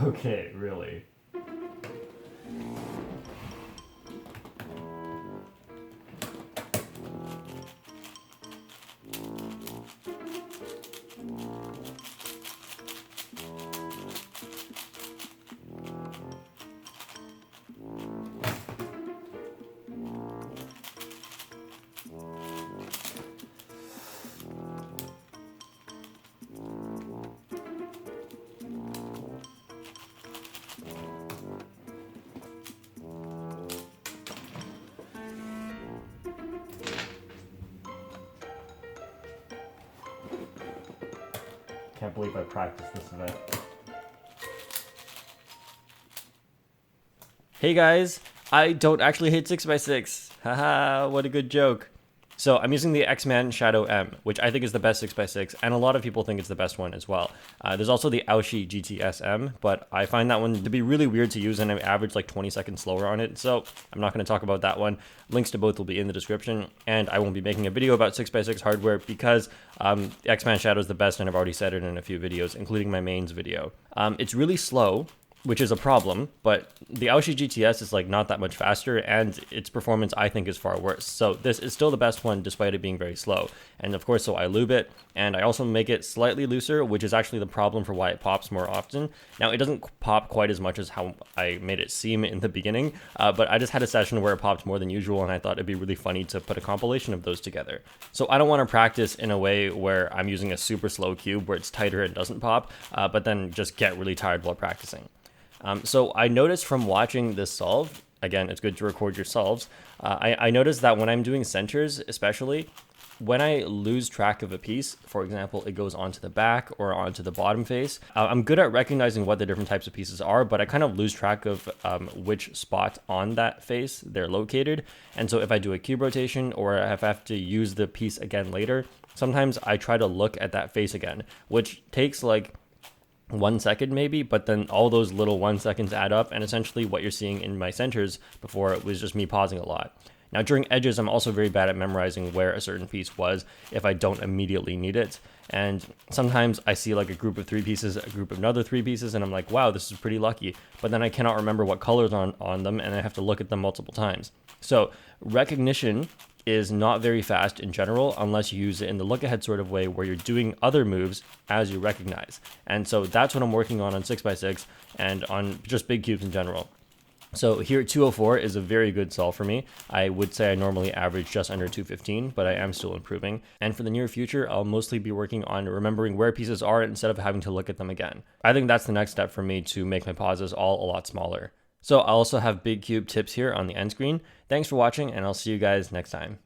Okay, really. Can't believe I practiced this event. Hey guys, I don't actually hit 6x6. Haha, what a good joke. So I'm using the X-Man Shadow M, which I think is the best 6x6, and a lot of people think it's the best one as well. There's also the Aoshi GTS M, but I find that one to be really weird to use, and I average like 20 seconds slower on it, so I'm not going to talk about that one. Links to both will be in the description, and I won't be making a video about 6x6 hardware because the X-Man Shadow is the best, and I've already said it in a few videos, including my mains video. It's really slow, which is a problem, but the Aoshi GTS is like not that much faster, and its performance I think is far worse. So this is still the best one despite it being very slow. And of course, so I lube it, and I also make it slightly looser, which is actually the problem for why it pops more often. Now it doesn't pop quite as much as how I made it seem in the beginning, but I just had a session where it popped more than usual, and I thought it'd be really funny to put a compilation of those together. So I don't want to practice in a way where I'm using a super slow cube where it's tighter and doesn't pop, but then just get really tired while practicing. So I noticed from watching this solve, again, it's good to record your solves, I noticed that when I'm doing centers, especially, when I lose track of a piece, for example, it goes onto the back or onto the bottom face, I'm good at recognizing what the different types of pieces are, but I kind of lose track of which spot on that face they're located. And so if I do a cube rotation or if I have to use the piece again later, sometimes I try to look at that face again, which takes like 1 second maybe, but then all those little 1 seconds add up, and essentially what you're seeing in my centers before it was just me pausing a lot. Now during edges, I'm also very bad at memorizing where a certain piece was if I don't immediately need it, and sometimes I see like a group of 3 pieces, a group of another 3 pieces, and I'm like, wow, this is pretty lucky, but then I cannot remember what colors on them, and I have to look at them multiple times. So recognition is not very fast in general unless you use it in the look ahead sort of way where you're doing other moves as you recognize. And so that's what I'm working on 6x6 and on just big cubes in general. So here at 204 is a very good solve for me. I would say I normally average just under 215, but I am still improving. And for the near future, I'll mostly be working on remembering where pieces are instead of having to look at them again. I think that's the next step for me to make my pauses all a lot smaller. So I'll also have big cube tips here on the end screen. Thanks for watching, and I'll see you guys next time.